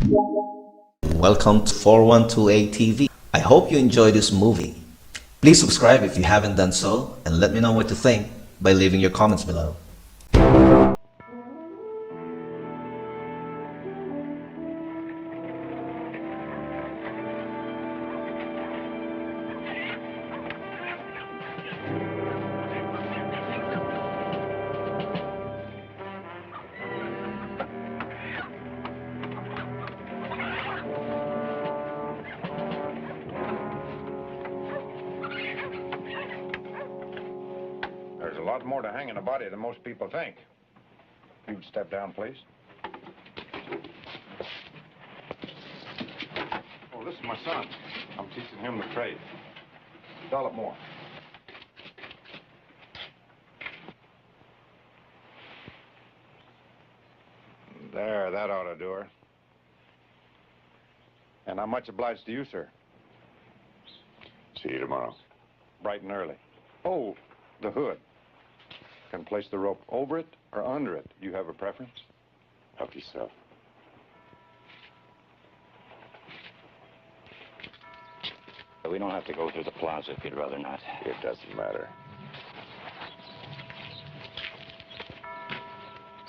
Welcome to 412A TV. I hope you enjoy this movie. Please subscribe if you haven't done so, and let me know what you think by leaving your comments below. There's a lot more to hanging a body than most people think. You'd step down, please. Oh, this is my son. I'm teaching him the trade. Develop more. There, that ought to do her. And I'm much obliged to you, sir. See you tomorrow. Bright and early. Oh, the hood. Can place the rope over it or under it. Do you have a preference? Help yourself. We don't have to go through the plaza if you'd rather not. It doesn't matter.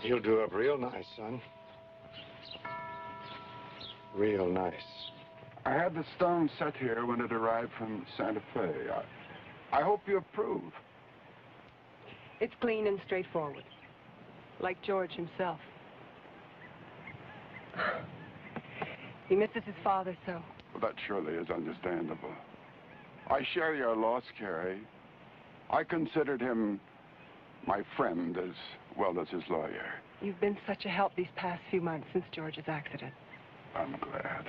You'll do up real nice, son. Real nice. I had the stone set here when it arrived from Santa Fe. I hope you approve. It's clean and straightforward, like George himself. He misses his father so. Well, that surely is understandable. I share your loss, Carrie. I considered him my friend as well as his lawyer. You've been such a help these past few months since George's accident. I'm glad.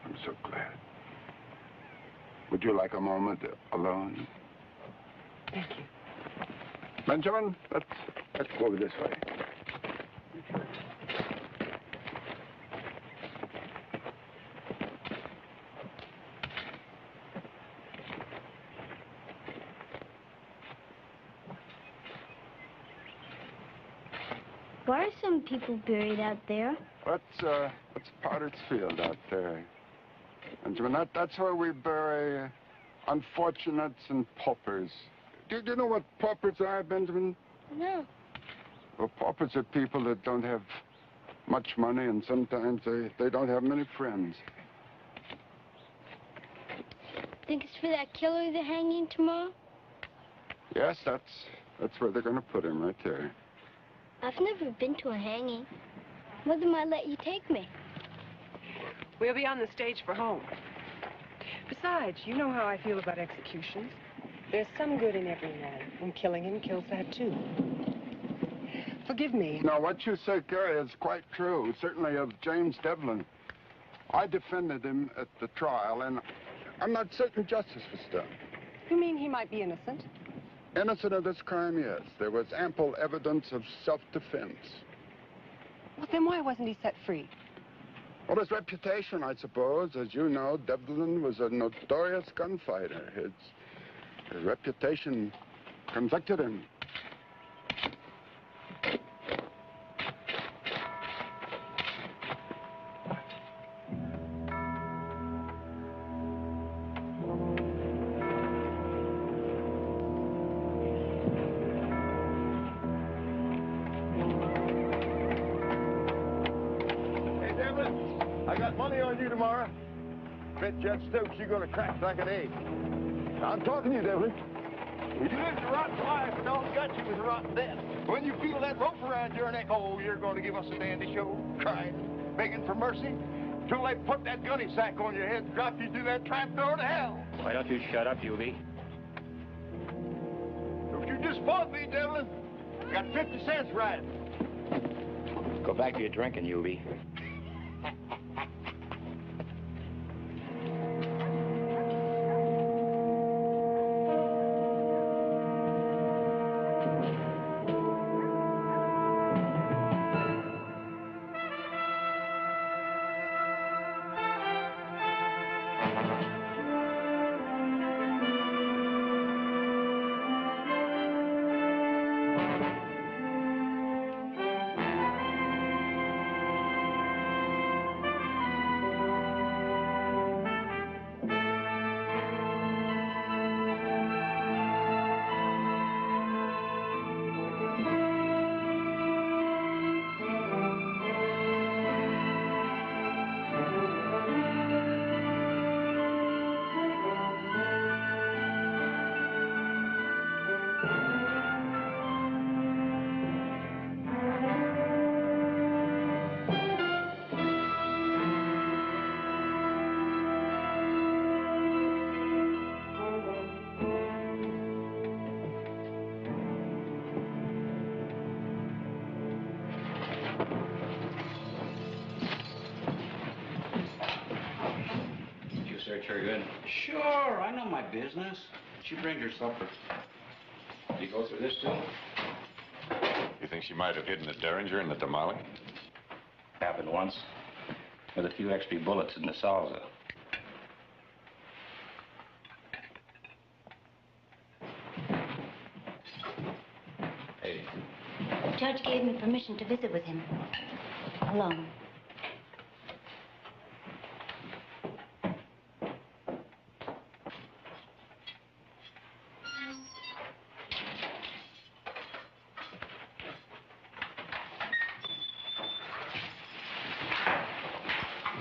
I'm so glad. Would you like a moment alone? Thank you. Benjamin, let's go over this way. Why are some people buried out there? That's Potter's Field out there. Benjamin, that's where we bury unfortunates and paupers. Do you know what paupers are, Benjamin? No. Well, paupers are people that don't have much money, and sometimes they don't have many friends. Think it's for that killer they're hanging tomorrow? Yes, that's where they're going to put him, right there. I've never been to a hanging. Mother might let you take me. We'll be on the stage for home. Besides, you know how I feel about executions. There's some good in every man, and killing him kills that too. Forgive me. Now, what you say, Gary, is quite true, certainly of James Devlin. I defended him at the trial, and I'm not certain justice was done. You mean he might be innocent? Innocent of this crime, yes. There was ample evidence of self-defense. Well, then why wasn't he set free? Well, his reputation, I suppose. As you know, Devlin was a notorious gunfighter. His reputation convicted him. Hey, Devlin, I got money on you tomorrow. Bet Judge Stokes you're going to crack like an egg. I'm talking to you, Devlin. You lived a rotten life, and all got you was a rotten death. When you feel that rope around your neck, oh, you're going to give us a dandy show, crying, begging for mercy, till they put that gunny sack on your head and drop you through that trap door to hell. Why don't you shut up, Yuby? Don't you just fault me, Devlin. Got 50 cents right. Go back to your drinking, Yuby. search her good? Sure, I know my business. She brings her supper. You go through this too? You think she might have hidden the Derringer in the tamale? Happened once. With a few extra bullets in the salsa. Hey. The judge gave me permission to visit with him. Alone.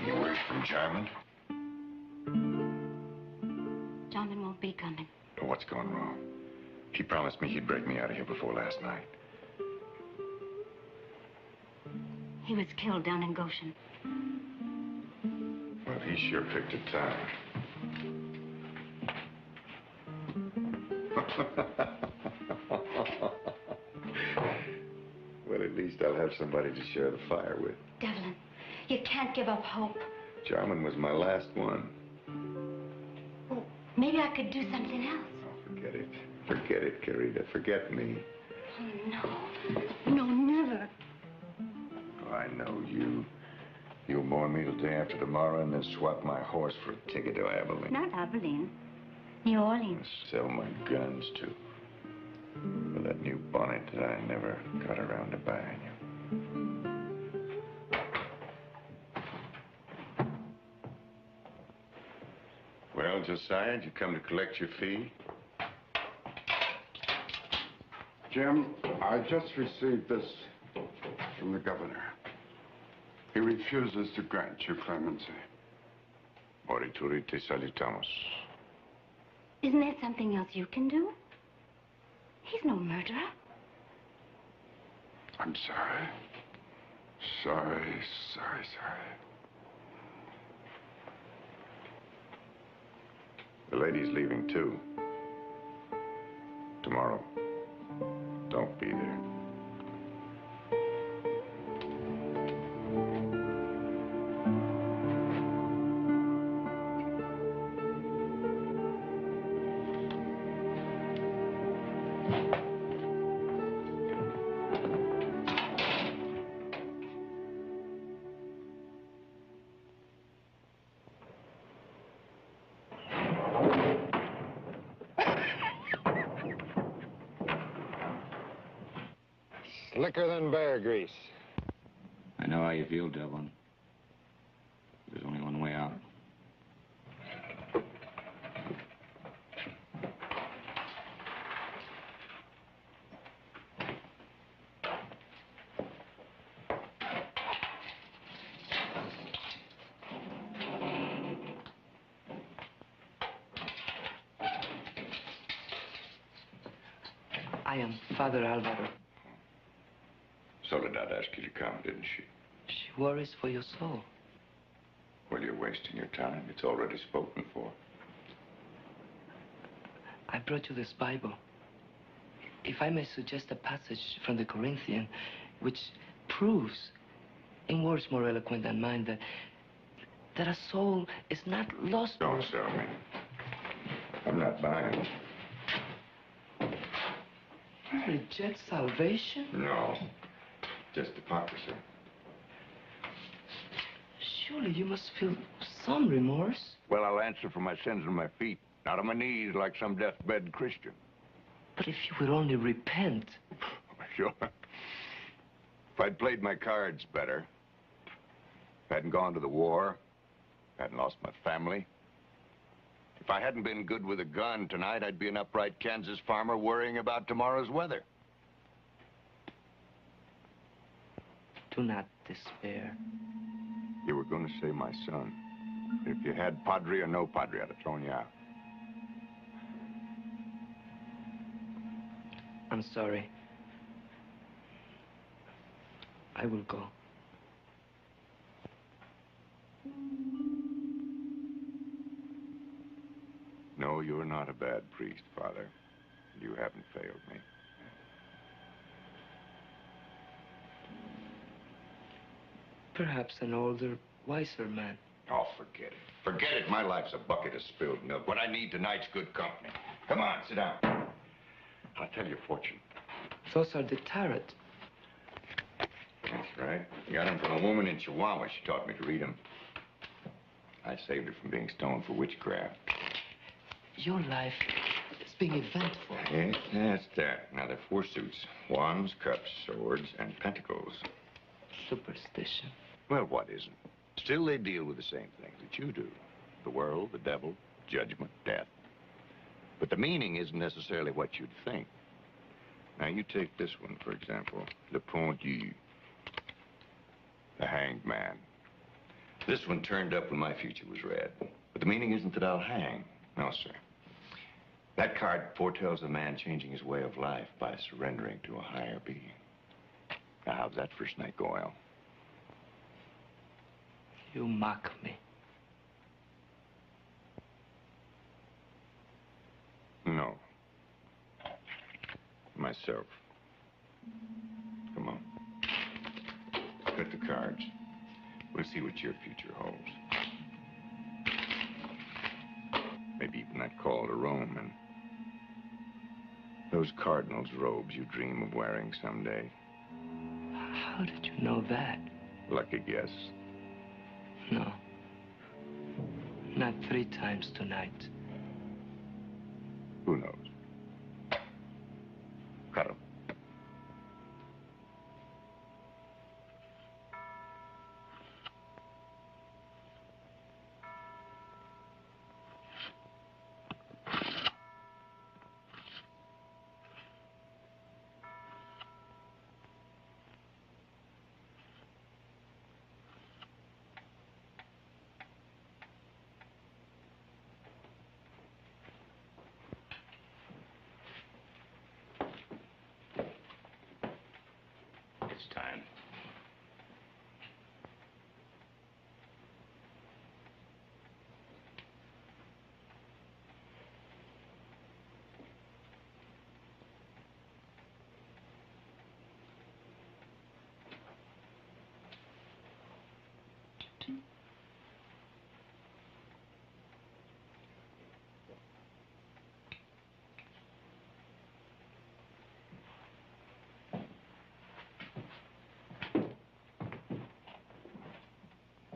You word from Jarman? Jarman won't be coming. What's going wrong? He promised me he'd break me out of here before last night. He was killed down in Goshen. Well, he sure picked a time. Well, at least I'll have somebody to share the fire with. Devlin, you can't give up hope. Jarman was my last one. Well, maybe I could do something else. Oh, forget it. Forget it, Carita. Forget me. Oh, no. No, never. Oh, I know you. You'll mourn me the day after tomorrow and then swap my horse for a ticket to Abilene. Not Abilene. New Orleans. Sell my guns, too. For that new bonnet that I never got around to buying you. Well, Josiah, did you come to collect your fee? Jim, I just received this from the governor. He refuses to grant you clemency. Morituri te salutamos. Isn't there something else you can do? He's no murderer. I'm sorry. Sorry. The lady's leaving, too. Tomorrow. Don't be there. Slicker than bear grease. I know how you feel, Devlin. There's only one way out. I am Father Alvaro. Soledad asked you to come, didn't she? She worries for your soul. Well, you're wasting your time. It's already spoken for. I brought you this Bible. If I may suggest a passage from the Corinthian, which proves, in words more eloquent than mine, that a soul is not lost. Don't sell me. I'm not buying. You reject salvation? No. Just hypocrisy. Surely you must feel some remorse. Well, I'll answer for my sins on my feet, not on my knees like some deathbed Christian. But if you would only repent. Sure. If I'd played my cards better, if I hadn't gone to the war, if I hadn't lost my family, if I hadn't been good with a gun tonight, I'd be an upright Kansas farmer worrying about tomorrow's weather. Do not despair. You were going to say my son. If you had Padre or no Padre, I'd have thrown you out. I'm sorry. I will go. No, you're not a bad priest, Father. You haven't failed me. Perhaps an older, wiser man. Oh, forget it. Forget it. My life's a bucket of spilled milk. What I need tonight's good company. Come on, sit down. I'll tell you a fortune. Those are the tarot. That's right. Got them from a woman in Chihuahua. She taught me to read them. I saved her from being stoned for witchcraft. Your life is being eventful. Yes, that's that. Now, there are 4 suits. Wands, cups, swords, and pentacles. Superstition. Well, what isn't? Still, they deal with the same things that you do. The world, the devil, judgment, death. But the meaning isn't necessarily what you'd think. Now, you take this one, for example. Le Pendu. The hanged man. This one turned up when my future was red. But the meaning isn't that I'll hang. No, sir. That card foretells a man changing his way of life by surrendering to a higher being. Now, how's that first night go, Al? You mock me. No. Myself. Come on. Cut the cards. We'll see what your future holds. Maybe even that call to Rome and those cardinal's robes you dream of wearing someday. How did you know that? Lucky guess. No. Not 3 times tonight. Who knows? Cut 'em. It's time.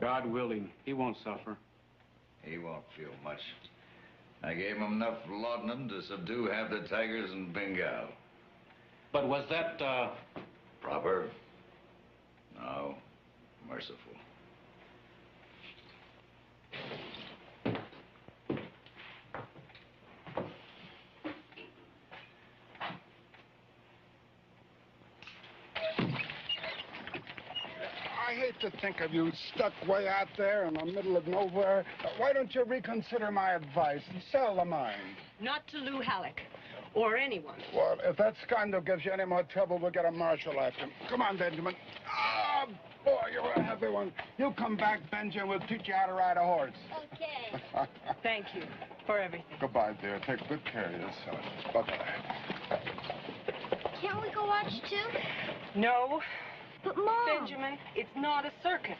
God willing, he won't suffer. He won't feel much. I gave him enough laudanum to subdue half the tigers in Bengal. But was that, Proper? No. Merciful. I hate to think of you stuck way out there in the middle of nowhere. Why don't you reconsider my advice and sell the mine? Not to Lou Halleck. Or anyone. Well, if that scandal gives you any more trouble, we'll get a marshal after him. Come on, Benjamin. Ah, boy, you're a heavy one. You come back, Benjamin, we'll teach you how to ride a horse. Okay. Thank you for everything. Goodbye, dear. Take good care of yourself. Bye-bye. Can't we go watch too? No. But Mom. Benjamin, it's not a circus.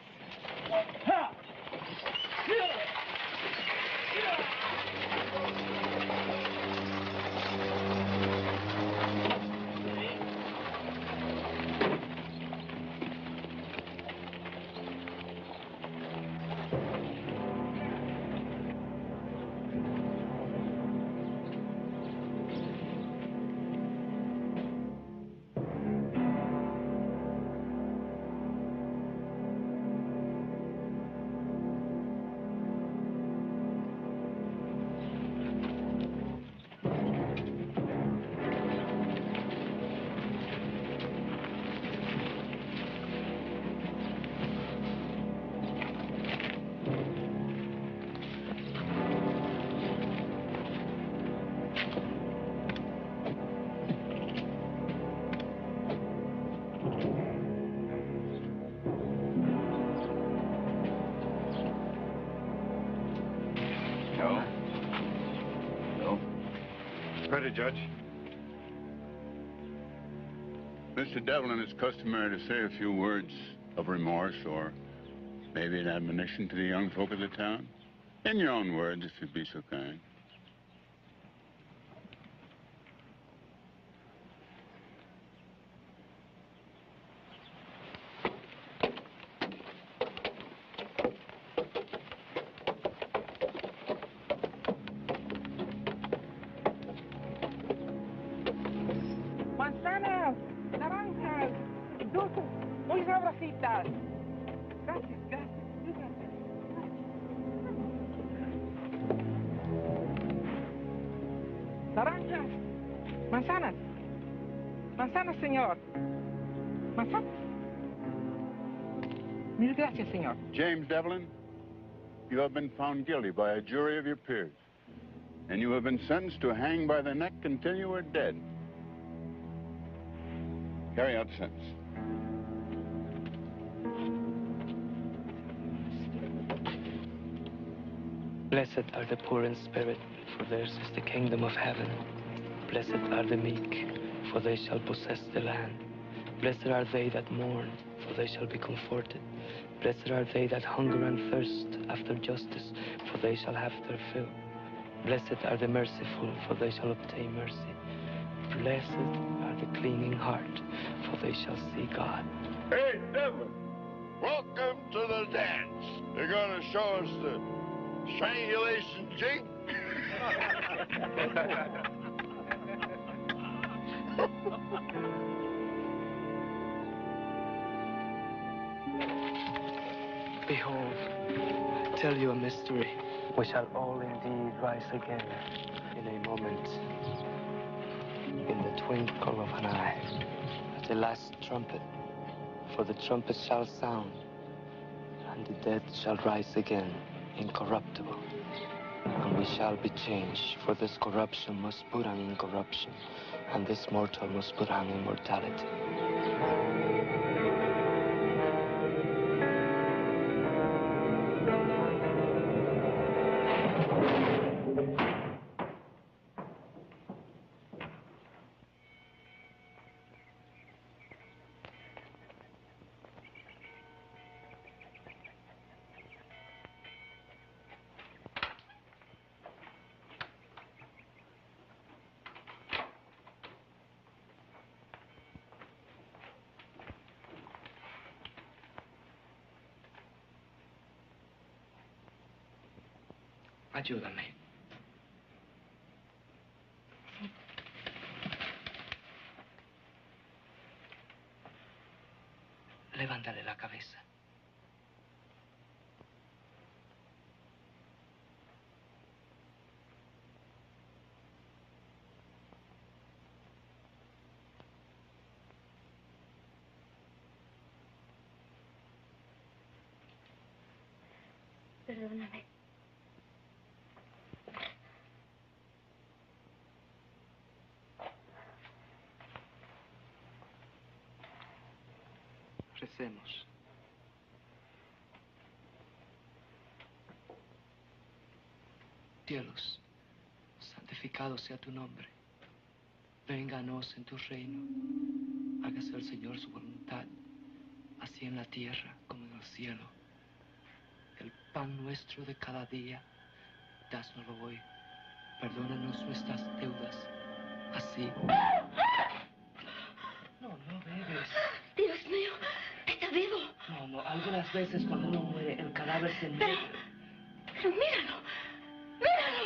Ready, Judge. Mr. Devlin is customary to say a few words of remorse or Maybe an admonition to the young folk of the town? In your own words, if you'd be so kind. Manzanas, naranjas, dulces, muy sabrositas. Gracias, gracias, gracias. Naranjas, manzanas, manzanas, señor. Manzanas. Mil gracias, señor. James Devlin, you have been found guilty by a jury of your peers, and you have been sentenced to hang by the neck until you are dead. Carry out the sentence. Blessed are the poor in spirit, for theirs is the kingdom of heaven. Blessed are the meek, for they shall possess the land. Blessed are they that mourn, for they shall be comforted. Blessed are they that hunger and thirst after justice, for they shall have their fill. Blessed are the merciful, for they shall obtain mercy. Blessed are the clean in heart, for they shall see God. Hey, Devlin, welcome to the dance. You're going to show us the strangulation jig? Behold, I tell you a mystery. We shall all indeed rise again in a moment, in the twinkle of an eye, at the last trumpet. For the trumpet shall sound, and the dead shall rise again, incorruptible. And we shall be changed, for this corruption must put on incorruption, and this mortal must put on immortality. Ayúdame. Levántale la cabeza. Perdóname. Recemos. Cielos, santificado sea tu nombre. Venga a nos en tu reino. Hágase el Señor su voluntad, así en la tierra como en el cielo. El pan nuestro de cada día, dásnoslo hoy. Perdónanos nuestras deudas, así. No bebes. Dios mío, está vivo. No, algunas veces cuando uno muere, el cadáver se muere. Pero míralo, míralo.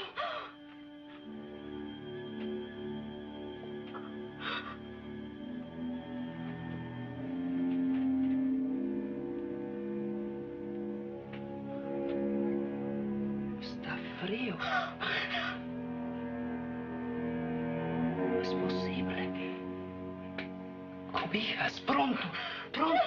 Está frío. No es posible. Cobijas, pronto, pronto.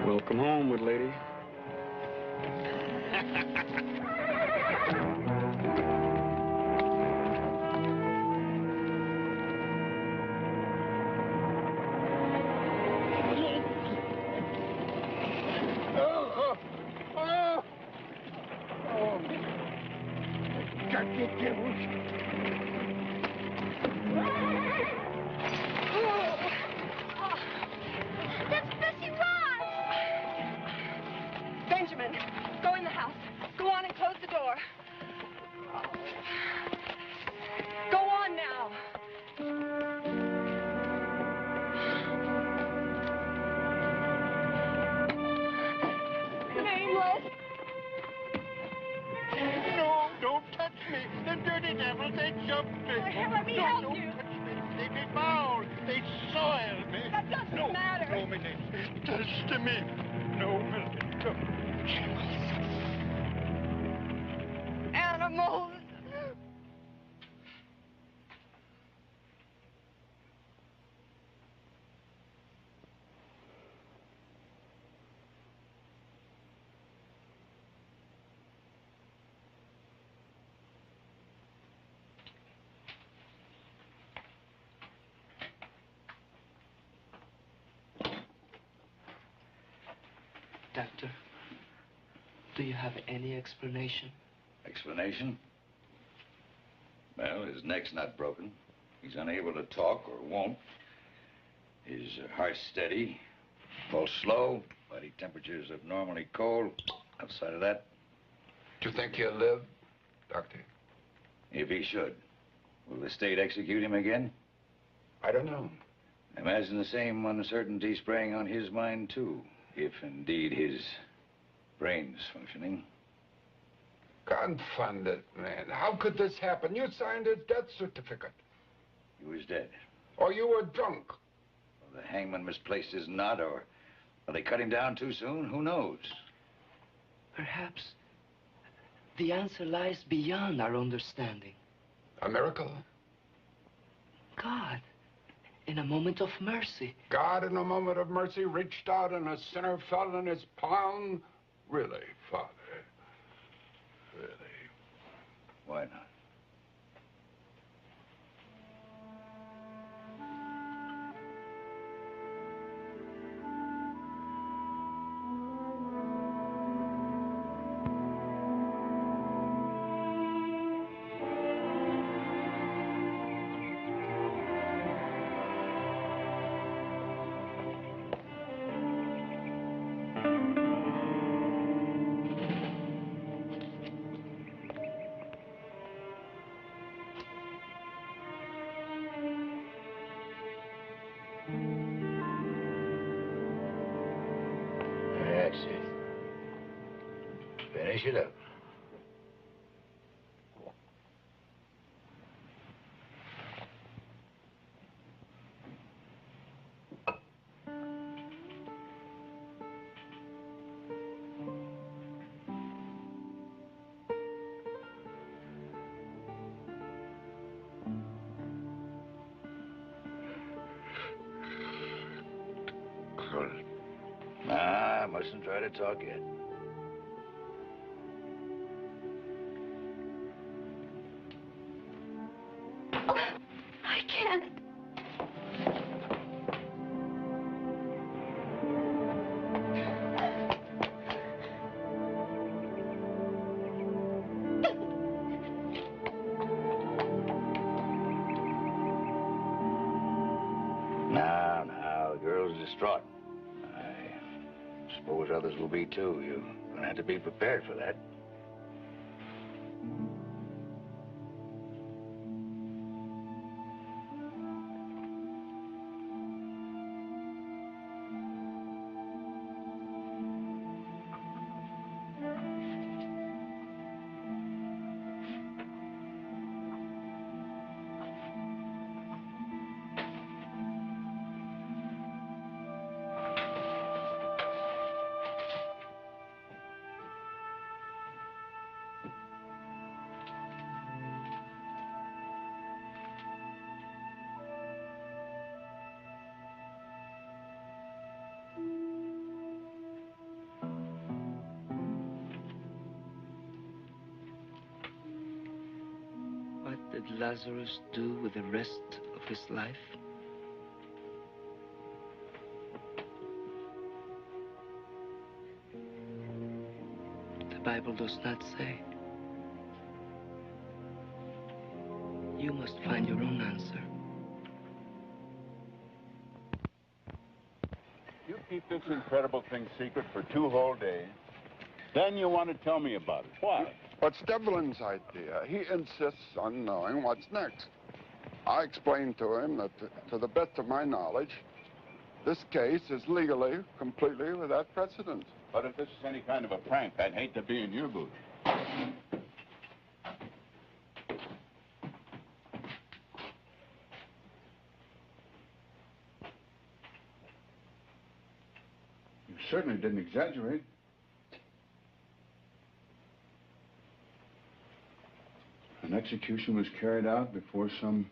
Welcome home, good lady. Benjamin, go in the house. Go on and close the door. Go on now. Nameless. No, don't touch me. The dirty devils, they jumped me. Let me help don't you. touch me. They befouled. They soiled me. That doesn't matter. No, Millie. Touch me. No, Millie. No. Animals. Doctor, do you have any explanation? Explanation? Well, his neck's not broken. He's unable to talk or won't. His heart's steady. Pulse slow. Body temperature's abnormally cold. Outside of that... Do you think he'll live, Doctor? If he should. Will the state execute him again? I don't know. Imagine the same uncertainty spraying on his mind, too. If indeed his brain's functioning. Confound it, man. How could this happen? You signed his death certificate. He was dead. Or you were drunk. Well, the hangman misplaced his knot, or they cut him down too soon. Who knows? Perhaps the answer lies beyond our understanding. A miracle? God, in a moment of mercy. God, in a moment of mercy, reached out and a sinner fell in his palm? Really, Father? Really? Why not? That's it. Finish it up. Nah, I mustn't try to talk yet. I can't. Now, the girl's distraught. I suppose others will be, too. You're gonna have to be prepared for that. Lazarus do with the rest of his life? The Bible does not say. You must find your own answer. You keep this incredible thing secret for 2 whole days. Then you want to tell me about it. Why? What's Devlin's idea? He insists on knowing what's next. I explained to him that, to the best of my knowledge, this case is legally, completely without precedent. But if this is any kind of a prank, I'd hate to be in your booth. You certainly didn't exaggerate. An execution was carried out before some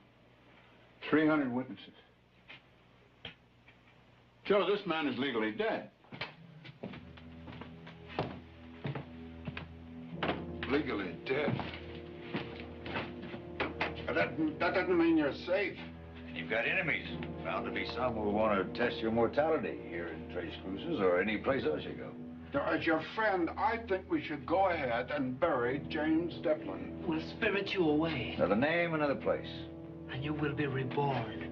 300 witnesses. Joe, this man is legally dead. Legally dead? But that doesn't mean you're safe. You've got enemies. Bound to be some who want to test your mortality here in Tres Cruces or any place else you go. Now, as your friend, I think we should go ahead and bury James Devlin. We'll spirit you away. Another name, another place. And you will be reborn.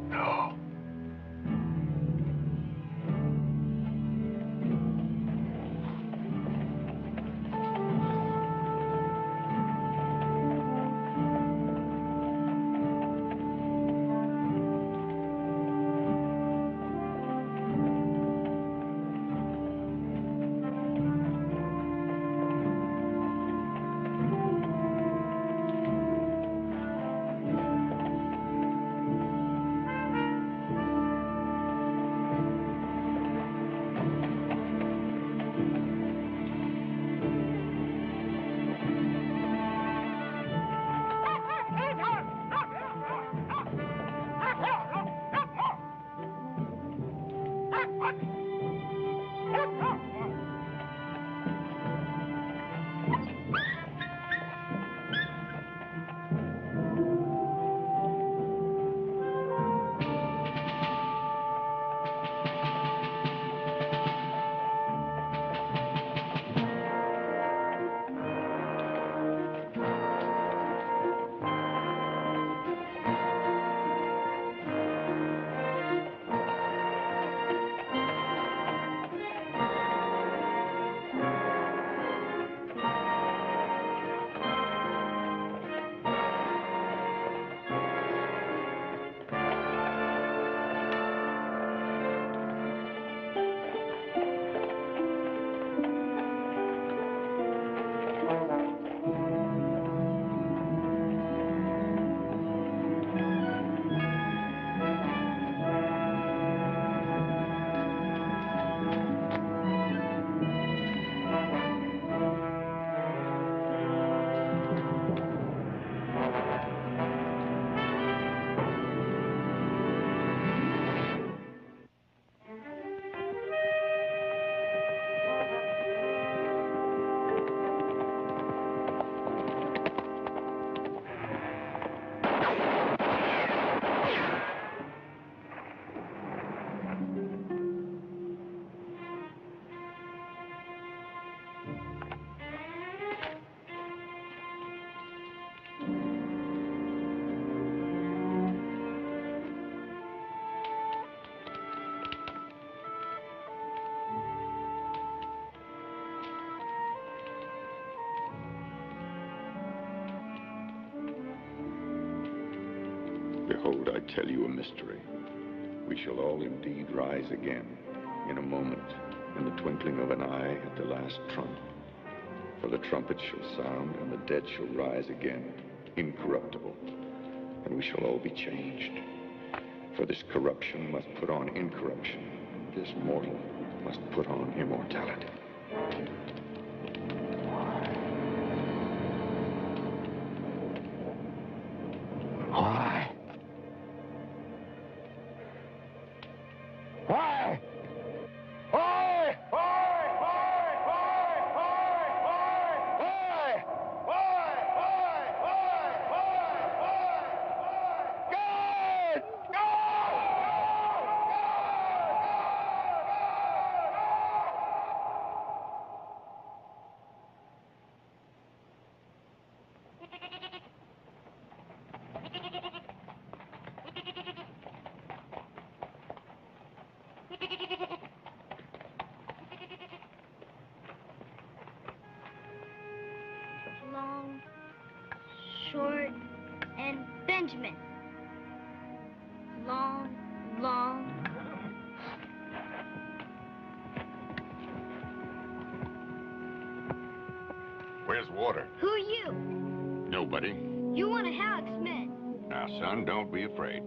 No. Behold, I tell you a mystery. We shall all indeed rise again, in a moment, in the twinkling of an eye at the last trump. For the trumpet shall sound, and the dead shall rise again, incorruptible, and we shall all be changed. For this corruption must put on incorruption, this mortal must put on immortality. Why? Why? Why? Why? long, short, and Benjamin. Long, long. Where's water? Who are you? Nobody. You one of Halleck's men. Now, son, don't be afraid.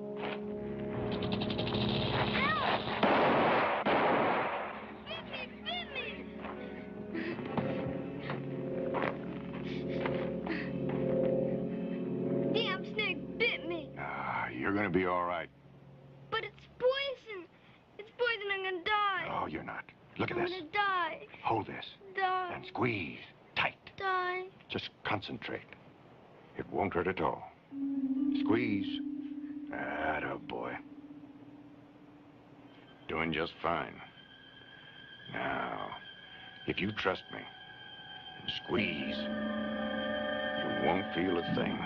Damn snake bit me. You're gonna be all right. But it's poison. It's poison. I'm gonna die. Oh, you're not. Look at I'm this. gonna die. Hold this. Die. And squeeze. Tight. Die. Just concentrate. It won't hurt at all. Squeeze. Atta boy. Doing just fine. Now, if you trust me, and squeeze, you won't feel a thing.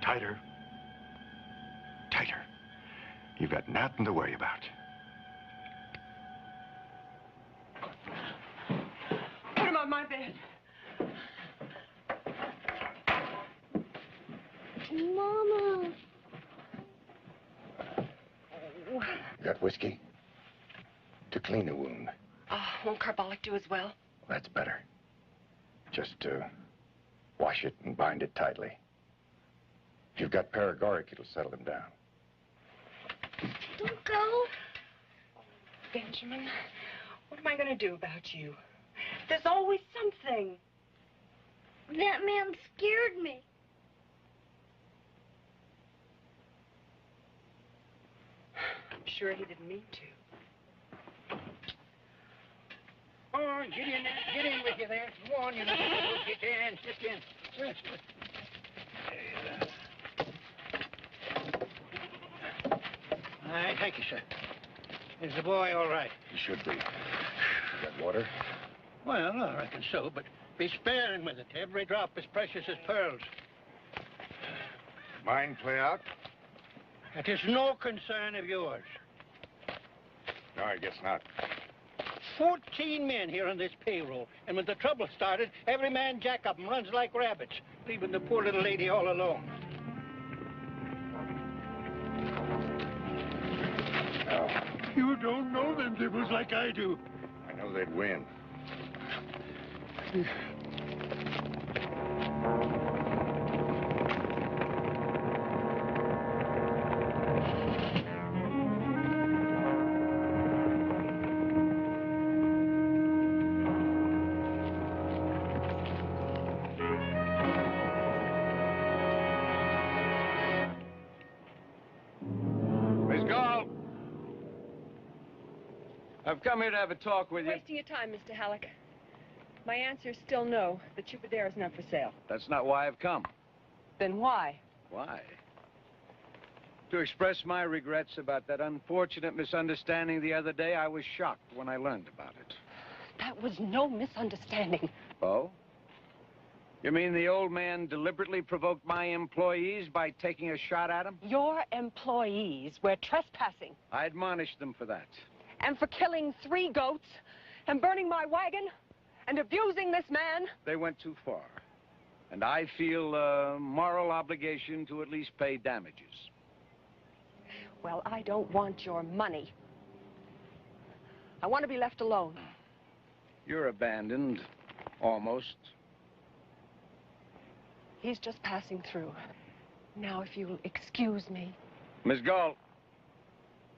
Tighter. Tighter. You've got nothing to worry about. Put him on my bed. Mama. Got whiskey? To clean a wound. Won't carbolic do as well? That's better. Just wash it and bind it tightly. If you've got paregoric, it'll settle him down. Don't go. Benjamin, what am I going to do about you? There's always something. That man scared me. I'm sure he didn't mean to. Oh, get in there. Get in with you there. Come on, you know. Get in. Get in. All right, thank you, sir. Is the boy all right? He should be. You got water? Well, I reckon so, but be sparing with it. Every drop as precious as pearls. Mind play out? It is no concern of yours. No, I guess not. 14 men here on this payroll, and when the trouble started, every man jack up and runs like rabbits, leaving the poor little lady all alone. No. You don't know them devils like I do. I know they'd win. I've come here to have a talk with you. Wasting your time, Mr. Halleck. My answer is still no. The Chupadera is not for sale. That's not why I've come. Then why? Why? To express my regrets about that unfortunate misunderstanding the other day. I was shocked when I learned about it. That was no misunderstanding. Oh? You mean the old man deliberately provoked my employees by taking a shot at them? Your employees were trespassing. I admonished them for that. And for killing 3 goats, and burning my wagon, and abusing this man. They went too far. And I feel a moral obligation to at least pay damages. Well, I don't want your money. I want to be left alone. You're abandoned. Almost. He's just passing through. Now, if you'll excuse me. Miss Galt,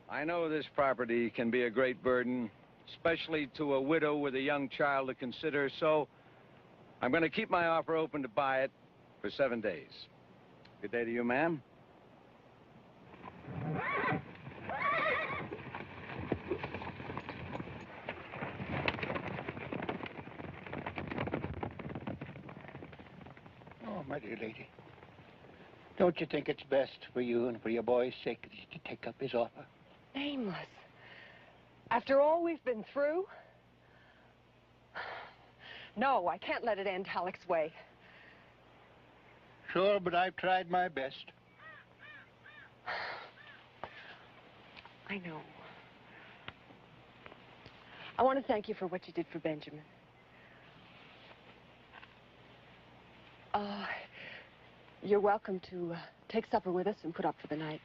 I know this property can be a great burden, especially to a widow with a young child to consider, so I'm going to keep my offer open to buy it for 7 days. Good day to you, ma'am. Oh, my dear lady. Don't you think it's best for you and for your boy's sake that you take up his offer? Nameless. After all we've been through? No, I can't let it end Halleck's way. Sure, but I've tried my best. I know. I want to thank you for what you did for Benjamin. You're welcome to take supper with us and put up for the night.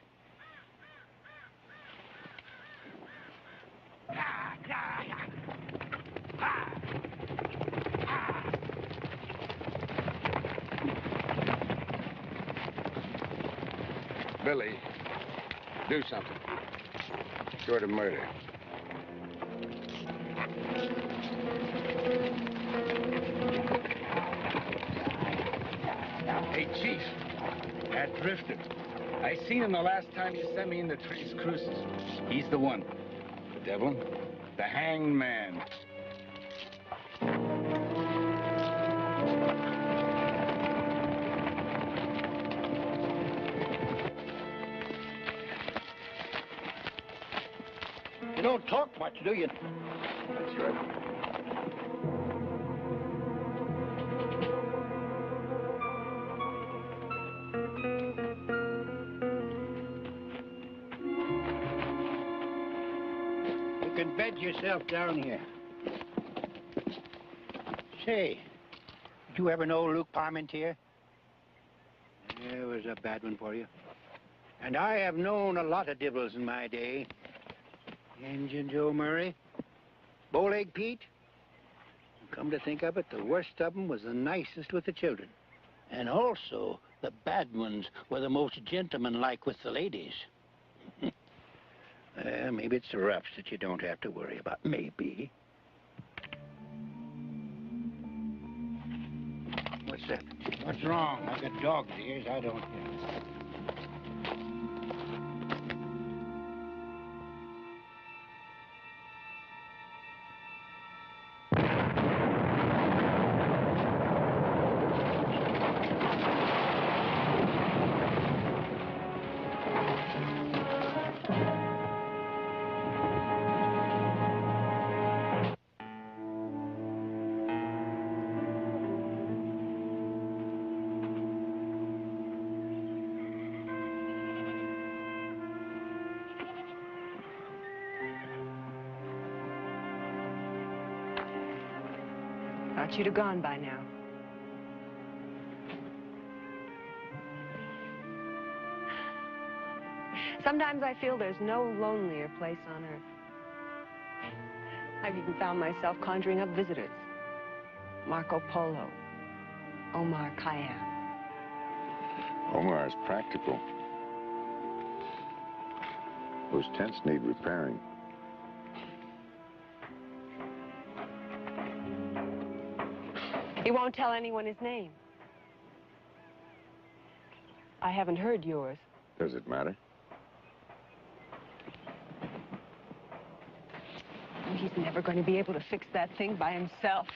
Billy, do something. Short of murder. Hey, Chief, that drifter. I seen him the last time you sent me in the Tres Cruces. He's the one. The devil? The hanged man. You don't talk much, do you? That's right. You can bed yourself down here. Say, did you ever know Luke Parmentier? It was a bad one for you. And I have known a lot of divils in my day. Injun Joe Murray, Bowleg Pete. Come to think of it, the worst of them was the nicest with the children. And also, the bad ones were the most gentlemanlike with the ladies. Maybe it's the roughs that you don't have to worry about. Maybe. What's that? What's wrong? I got dog's ears. I don't hear. Thought you'd have gone by now. Sometimes I feel there's no lonelier place on earth. I've even found myself conjuring up visitors. Marco Polo, Omar Khayyam. Omar is practical. Those tents need repairing. He won't tell anyone his name. I haven't heard yours. Does it matter? He's never going to be able to fix that thing by himself.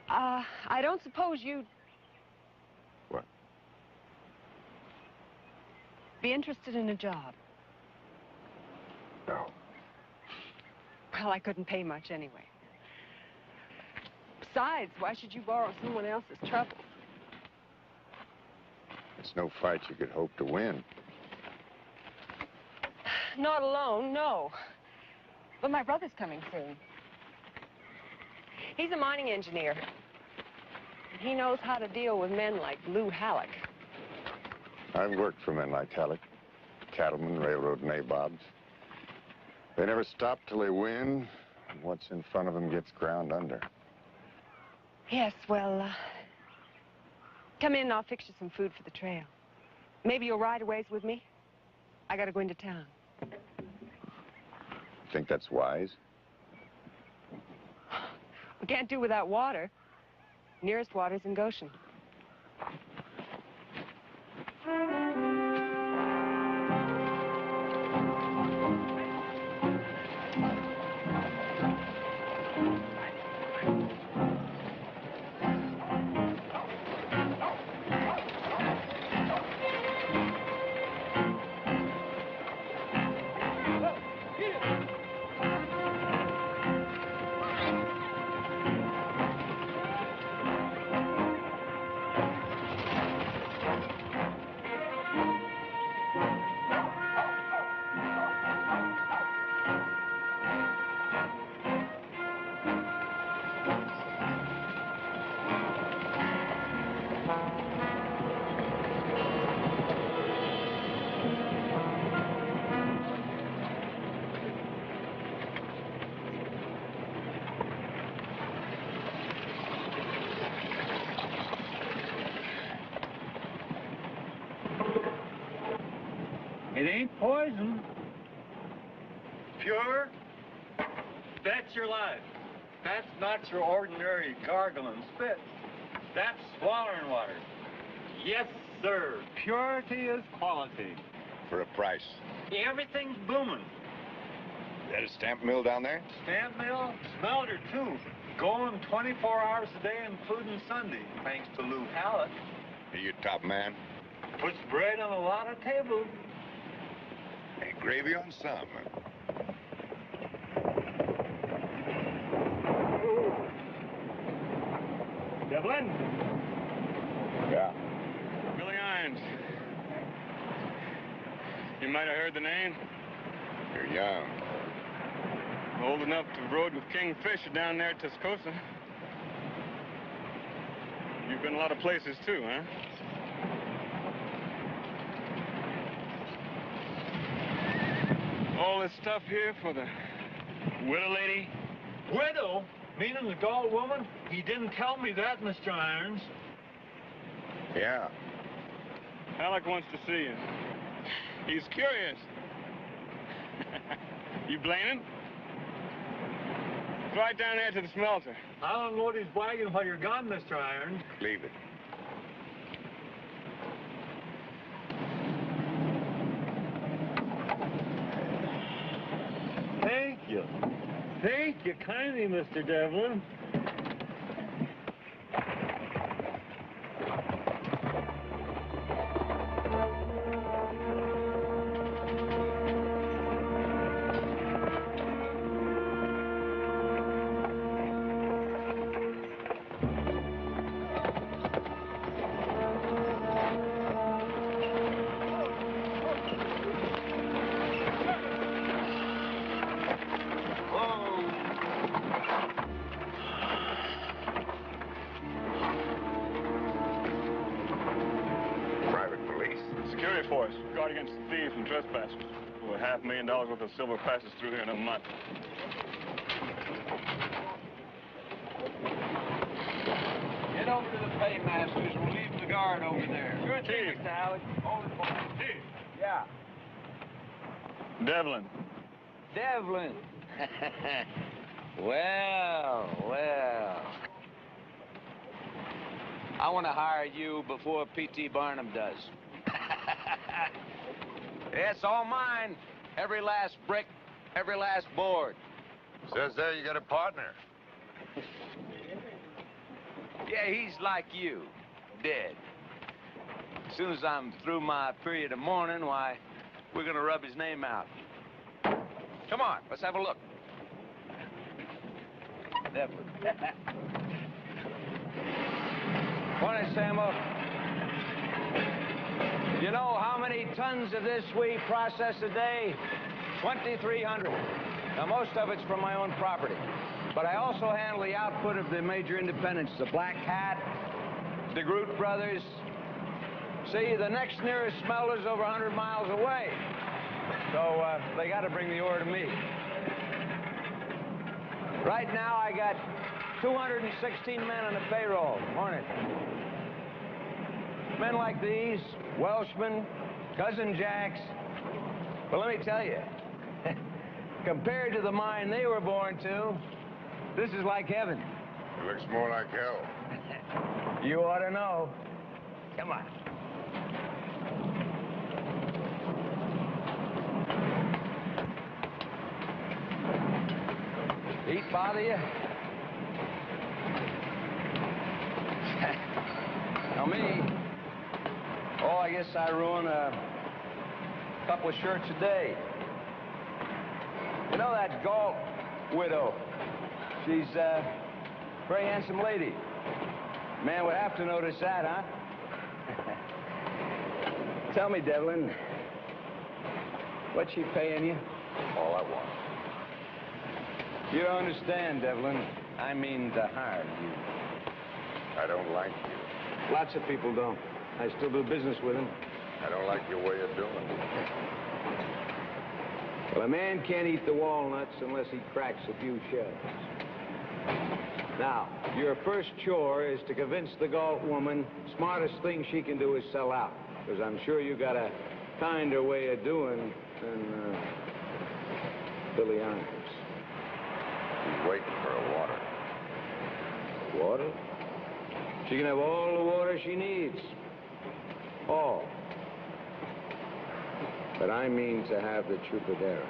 I don't suppose you'd... What? Be interested in a job. No. Well, I couldn't pay much anyway. Besides, why should you borrow someone else's troubles? It's no fight you could hope to win. Not alone, no. But my brother's coming soon. He's a mining engineer. He knows how to deal with men like Lou Halleck. I've worked for men like Halleck. Cattlemen, railroad nabobs. They never stop till they win, and what's in front of them gets ground under. Yes, well, come in and I'll fix you some food for the trail. Maybe you'll ride a ways with me? I gotta go into town. Think that's wise? We can't do without water. Nearest water's in Goshen. It ain't poison. Pure. That's your life. That's not your ordinary gargling spit. That's swallowing water. Yes, sir. Purity is quality. For a price. Everything's booming. That a stamp mill down there? Stamp mill, smelter, too. Going 24 hours a day, including Sunday, thanks to Lou Hallett. He your top man? Puts bread on a lot of tables. And gravy on some. Devlin? Yeah. Billy Irons. You might have heard the name. You're young. Old enough to have rode with King Fisher down there at Tuscosa. You've been a lot of places too, huh? All this stuff here for the widow lady? Widow? Meaning the gaunt woman? He didn't tell me that, Mr. Irons. Yeah. Alec wants to see you. He's curious. You blaming? It's right down there to the smelter. I'll unload his wagon while you're gone, Mr. Irons. Leave it. Thank you. Thank you kindly, Mr. Devlin. Security force, guard against thieves and trespassers. Over $500,000 worth of silver passes through here in a month. Get over to the paymasters. We're leaving the guard over there. Sure thing, Mr. Howard. Hold it for me. Chief. Yeah. Devlin. Devlin. Well. I want to hire you before P.T. Barnum does. It's all mine. Every last brick, every last board. Says there you got a partner. Yeah, he's like you, dead. As soon as I'm through my period of mourning, why, we're gonna rub his name out. Come on, let's have a look. Devlin. Morning, Sammo. You know how many tons of this we process a day? 2,300. Now, most of it's from my own property. But I also handle the output of the major independents, the Black Hat, the Groot Brothers. See, the next nearest smelter's over 100 miles away. So, they got to bring the ore to me. Right now, I got 216 men on the payroll. Morning. Men like these, Welshmen, Cousin Jacks. But let me tell you, compared to the mine they were born to, this is like heaven. It looks more like hell. You ought to know. Come on. Heat bother you? Now me, oh, I guess I ruin a couple of shirts a day. You know that Galt widow? She's a very handsome lady. Man would have to notice that, huh? Tell me, Devlin, what's she paying you? All I want. You don't understand, Devlin. I mean to hire you. I don't like you. Lots of people don't. I still do business with them. I don't like your way of doing it. Well, a man can't eat the walnuts unless he cracks a few shells. Now, your first chore is to convince the Galt woman smartest thing she can do is sell out. Because I'm sure you got a kinder way of doing than Billy Irons. He's waiting for a water. Water? She can have all the water she needs. All. But I mean to have the Chupadera.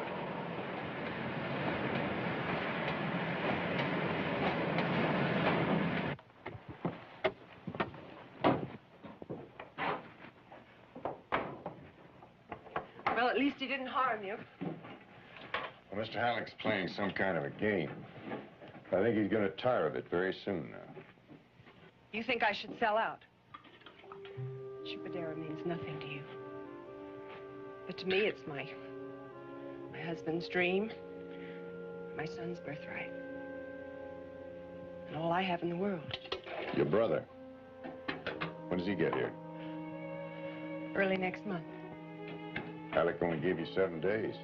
Well, at least he didn't harm you. Well, Mr. Halleck's playing some kind of a game. I think he's going to tire of it very soon now. You think I should sell out? Chupadera means nothing to you. But to me, it's my husband's dream, my son's birthright, and all I have in the world. Your brother. When does he get here? Early next month. Halleck only gave you 7 days.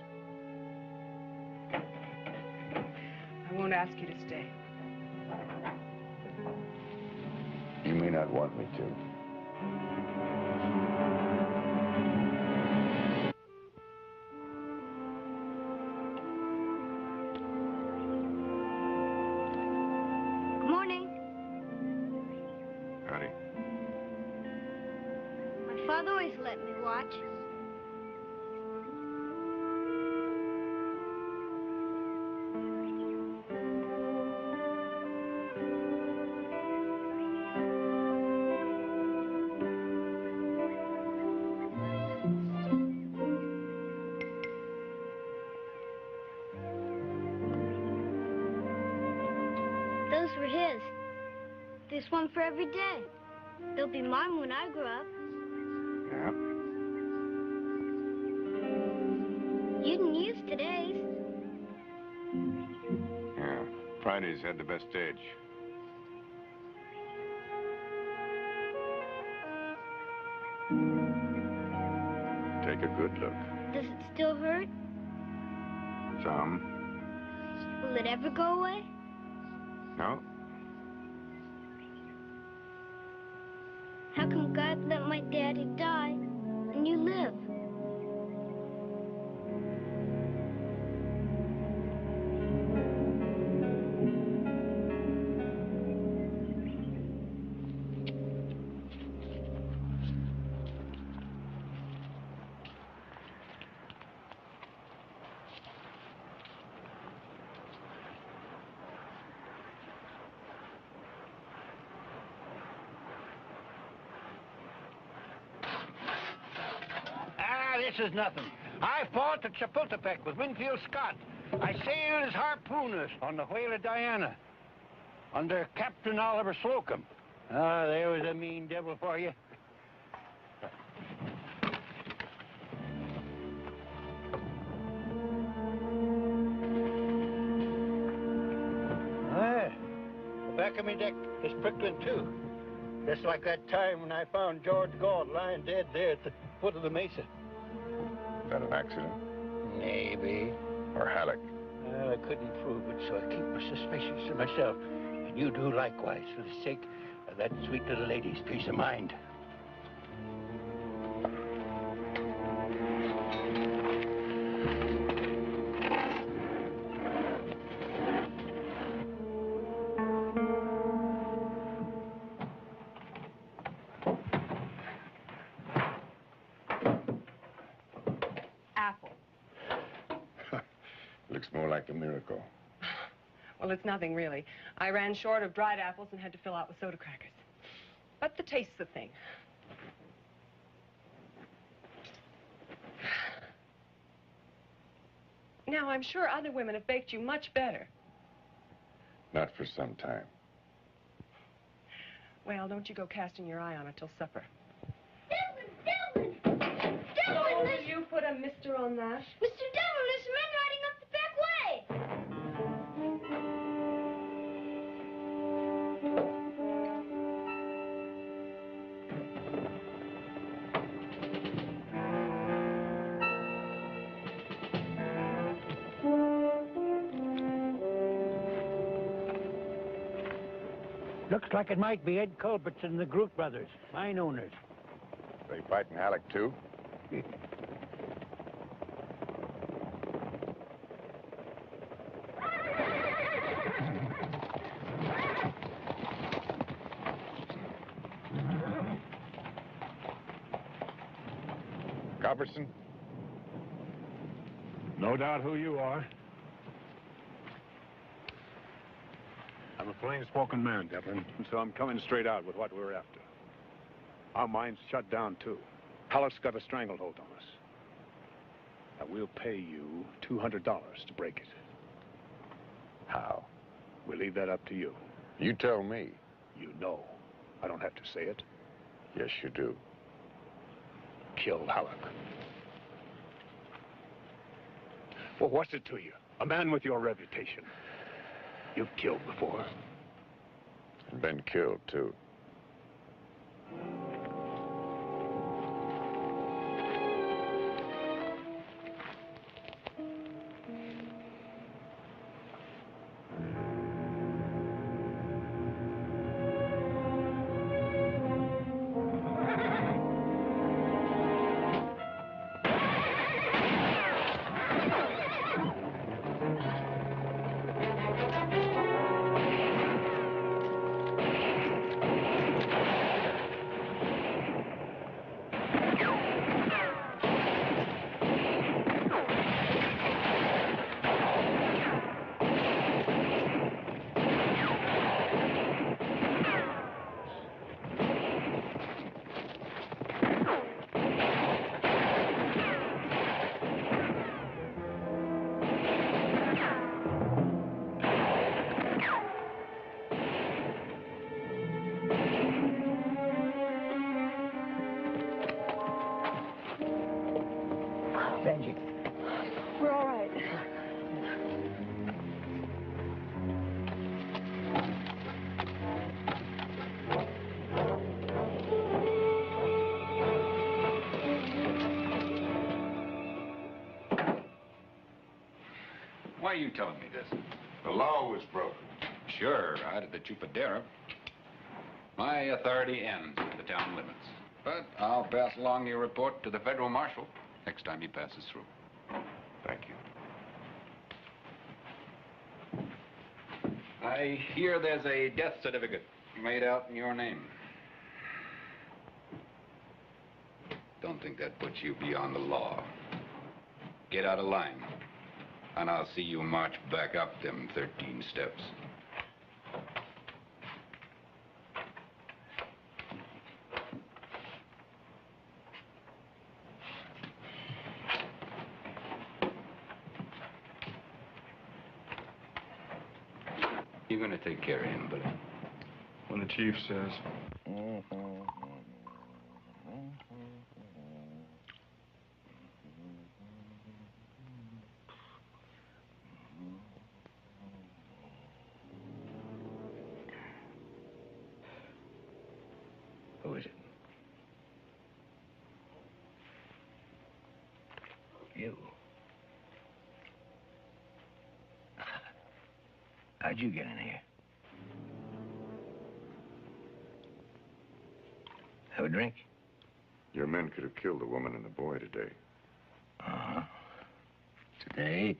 I won't ask you to stay. You may not want me to. Good morning. Howdy. My father always let me watch. Those were his. There's one for every day. They'll be mine when I grow up. Yeah. You didn't use today's. Yeah. Friday's had the best edge. Take a good look. Does it still hurt? Some. Will it ever go away? No. How come God let my daddy die and you live? This is nothing. I fought at Chapultepec with Winfield Scott. I sailed as harpooners on the whaler Diana under Captain Oliver Slocum. Ah, there was a mean devil for you. Ah, the back of my deck is prickling too. Just like that time when I found George Galt lying dead there at the foot of the mesa. Is that an accident? Maybe. Or Halleck? Well, I couldn't prove it, so I keep my suspicions to myself. And you do likewise, for the sake of that sweet little lady's peace of mind. Apple. Looks more like a miracle. Well, it's nothing, really. I ran short of dried apples and had to fill out with soda crackers. But the taste's the thing. Now, I'm sure other women have baked you much better. Not for some time. Well, don't you go casting your eye on it till supper. Devlin! Oh, will you put a mister on that? Mr. Devlin, there's men riding up the back way! Looks like it might be Ed Culbertson and the Groot brothers, mine owners. They fighting Halleck, too? Copperson? No doubt who you are. I'm a plain-spoken man, Devlin, and so I'm coming straight out with what we're after. Our mine's shut down, too. Halleck's got a stranglehold on us. Now, we'll pay you $200 to break it. How? We'll leave that up to you. You tell me. You know. I don't have to say it. Yes, you do. Kill Halleck. Well, what's it to you? A man with your reputation. You've killed before. And been killed, too. Benji. We're all right. Why are you telling me this? The law was broken. Sure, out at the Chupadera. My authority ends at the town limits. But I'll pass along your report to the federal marshal next time he passes through. Thank you. I hear there's a death certificate made out in your name. Don't think that puts you beyond the law. Get out of line, and I'll see you march back up them 13 steps. You're gonna take care of him, buddy. When the chief says. Who is it? You. How'd you get in here? Have a drink? Your men could have killed the woman and the boy today. Uh-huh. Today,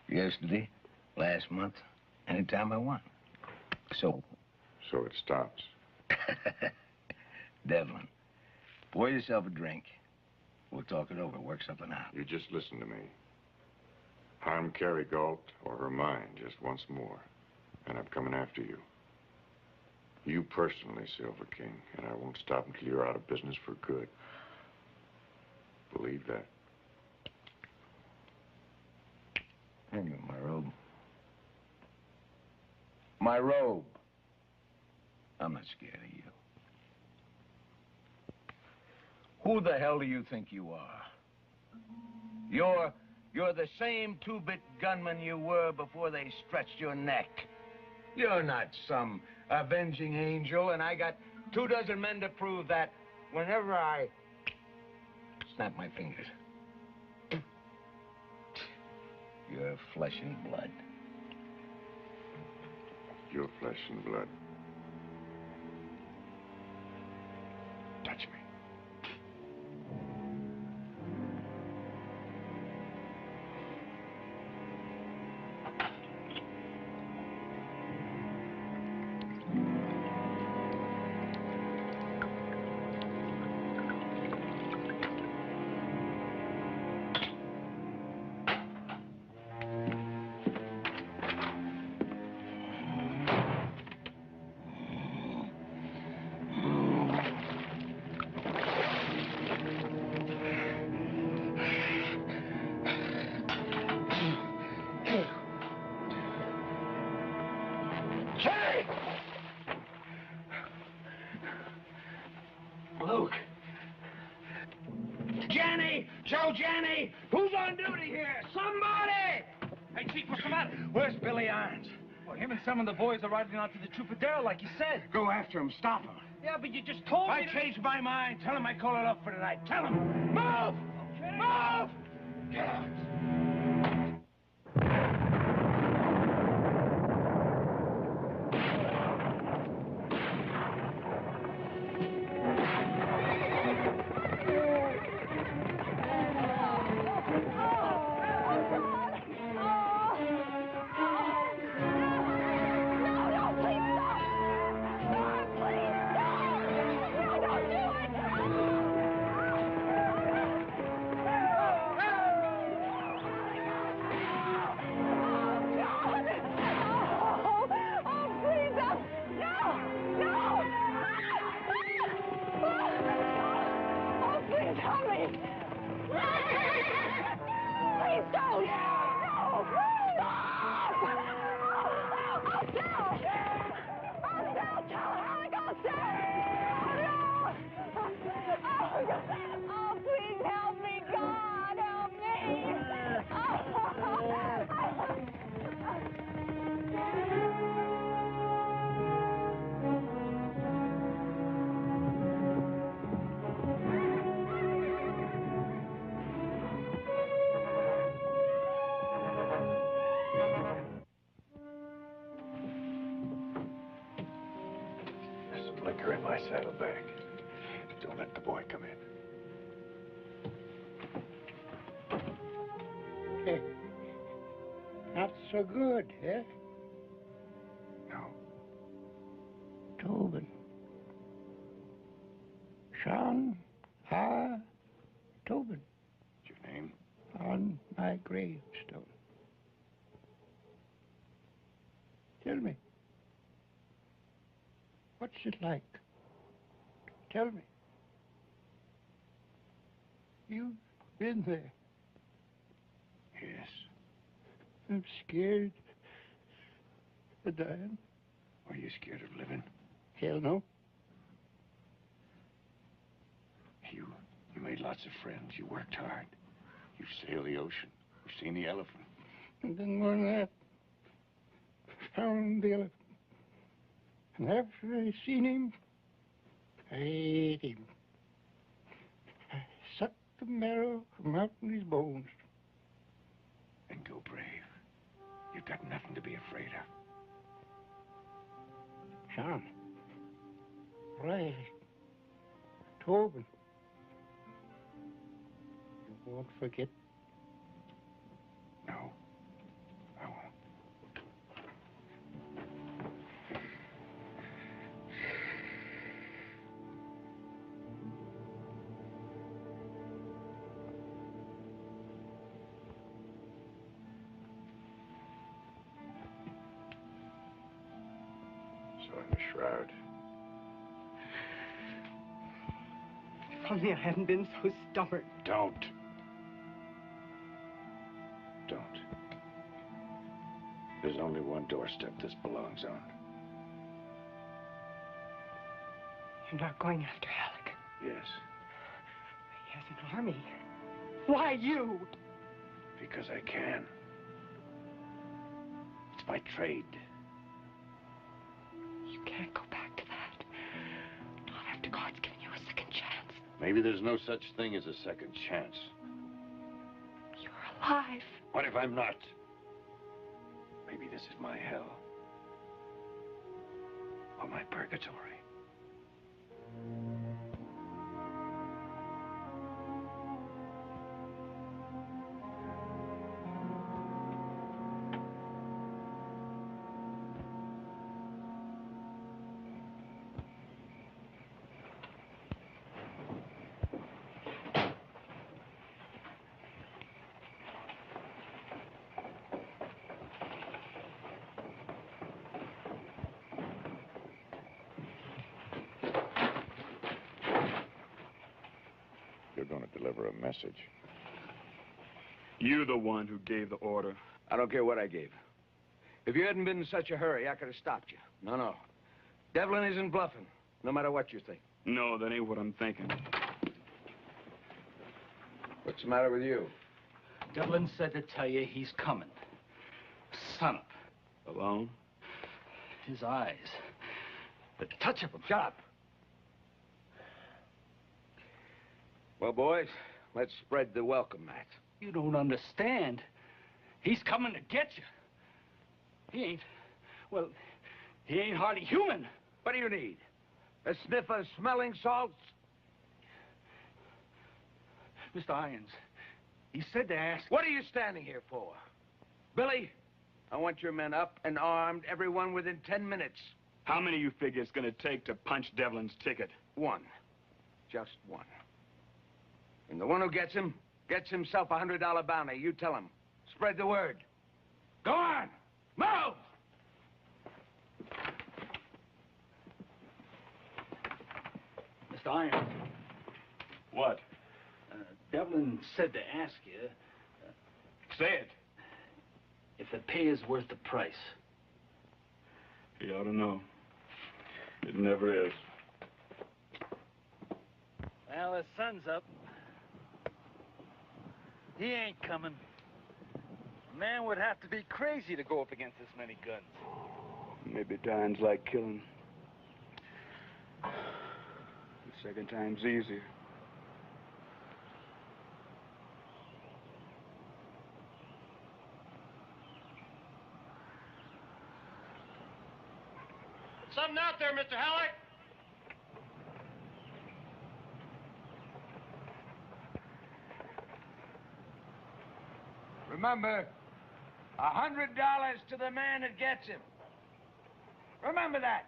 yesterday, last month, anytime I want. So it stops. Devlin, pour yourself a drink. We'll talk it over, work something out. You just listen to me. Harm Carrie Galt or her mind just once more, and I'm coming after you. You personally, Silver King, and I won't stop until you're out of business for good. Believe that. Hand me my robe. My robe. I'm not scared of you. Who the hell do you think you are? You're the same two-bit gunman you were before they stretched your neck. You're not some avenging angel, and I got 24 men to prove that whenever I snap my fingers. You're flesh and blood. Your flesh and blood. Touch me. Joe, Jenny, who's on duty here? Somebody! Hey, Chief, what's the matter? Where's Billy Irons? Well, him and some of the boys are riding out to the Troubadour, like you said. Go after him. Stop him. Yeah, but you just told me I changed my mind. Tell him I call it up for tonight. Tell him. Move! Okay. Move! Get out. There's some liquor in my saddlebag. Don't let the boy come in. Hey, not so good, eh? No. Tobin. Sean R. Tobin. What's your name? On my gravestone. Tell me. What's it like? Tell me. You've been there. Yes. I'm scared of dying. Are you scared of living? Hell no. You made lots of friends. You worked hard. You sailed the ocean. You've seen the elephant. And then more than that, found the elephant. And after I seen him, I ate him. I sucked the marrow from out in his bones. Then go brave. You've got nothing to be afraid of. Sean. Riley. Tobin. You won't forget. No, I won't. So in the shroud. If only I hadn't been so stubborn. Don't. Don't. There's only one doorstep this belongs on. You're not going after Alec. Yes, He has an army. Why you? because I can. It's my trade. You can't go back to that. Not after God's given you a second chance. Maybe there's no such thing as a second chance. You're alive. What if I'm not? Maybe this is my hell. Or my purgatory. You're going to deliver a message. You're the one who gave the order. I don't care what I gave. If you hadn't been in such a hurry, I could have stopped you. No. Devlin isn't bluffing, no matter what you think. No, that ain't what I'm thinking. What's the matter with you? Devlin said to tell you he's coming. Son up. Alone? His eyes. The touch of him. Shut up. Well, boys, let's spread the welcome mat. You don't understand. He's coming to get you. He ain't, well, he ain't hardly human. What do you need? A sniff of smelling salts? Mr. Irons, he said to ask... What are you standing here for? Billy, I want your men up and armed, everyone within 10 minutes. How many you figure it's gonna take to punch Devlin's ticket? One. Just one. And the one who gets him, gets himself a $100 bounty. You tell him. Spread the word. Go on! Move! Mr. Irons. What? Devlin said to ask you... Say it. If the pay is worth the price. He ought to know. It never is. Well, the sun's up. He ain't coming. A man would have to be crazy to go up against this many guns. Maybe dying's like killing. The second time's easier. Something out there, Mr. Halleck? Remember, $100 to the man that gets him. Remember that.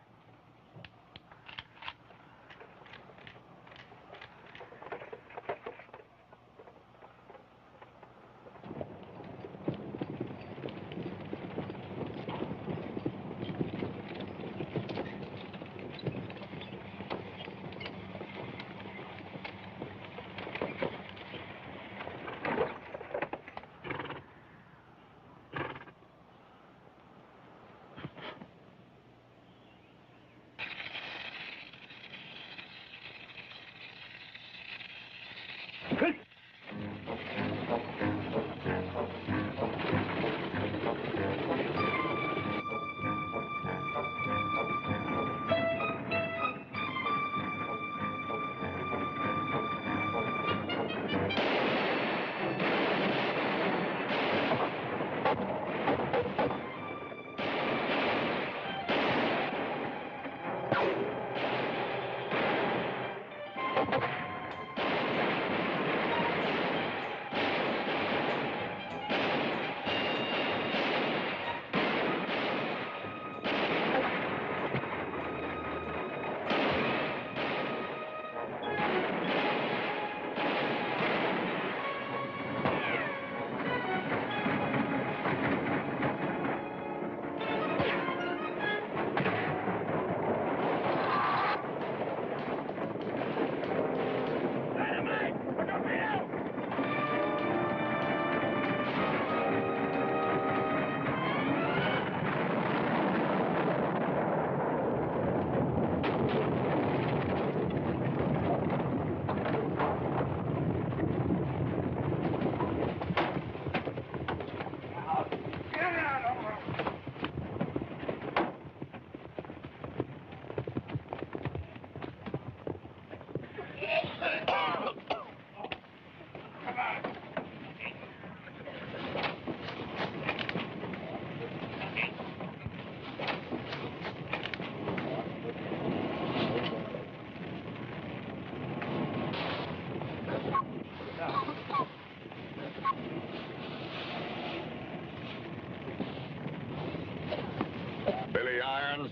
Billy Irons.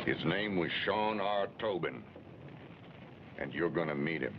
His name was Sean R. Tobin, and you're gonna meet him.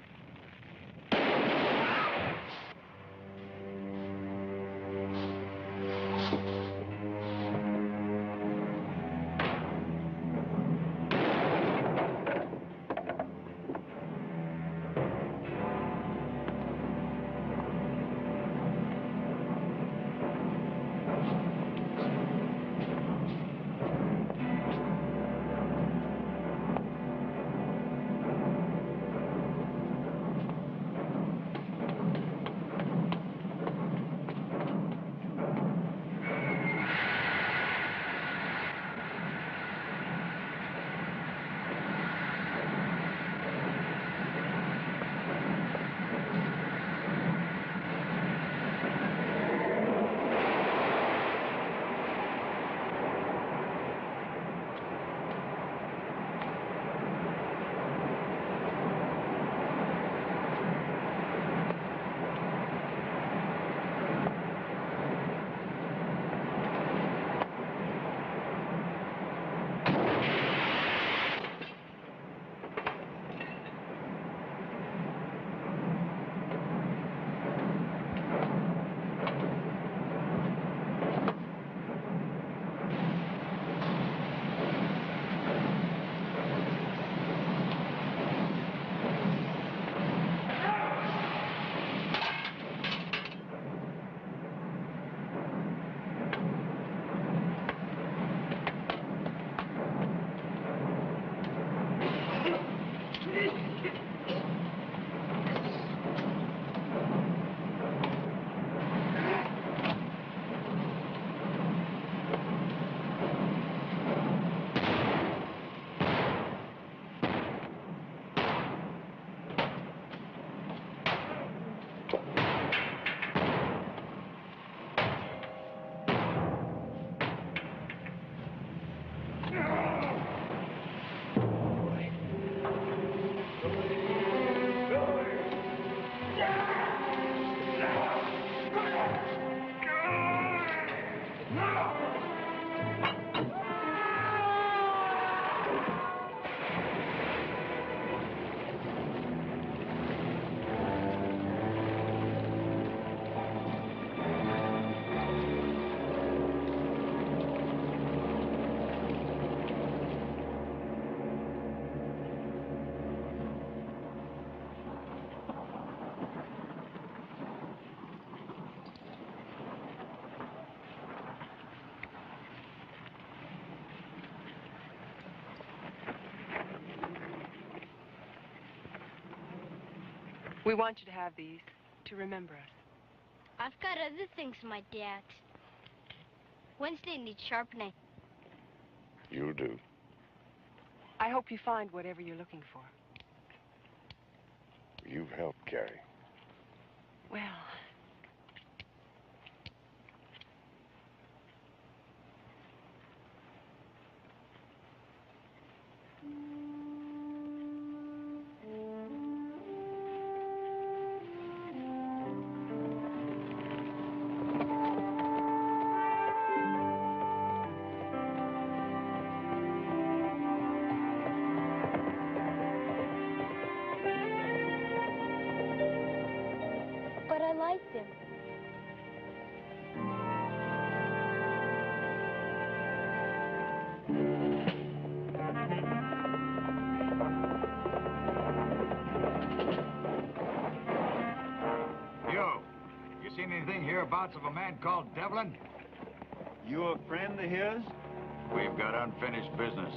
We want you to have these to remember us. I've got other things my dad. Wednesday needs sharpening. You'll do. I hope you find whatever you're looking for. You've helped, Carrie. Well, but I liked him. You seen anything hereabouts of a man called Devlin? You a friend of his? We've got unfinished business.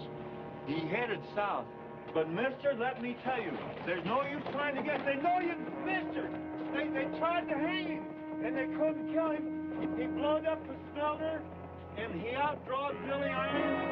He headed south. But, mister, let me tell you, there's no use trying to get... They know you, mister! They tried to hang him, and they couldn't kill him. He blowed up the smelter, and he outdrawed Billy Irons.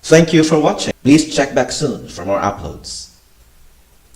Thank you for watching. Please check back soon for more uploads.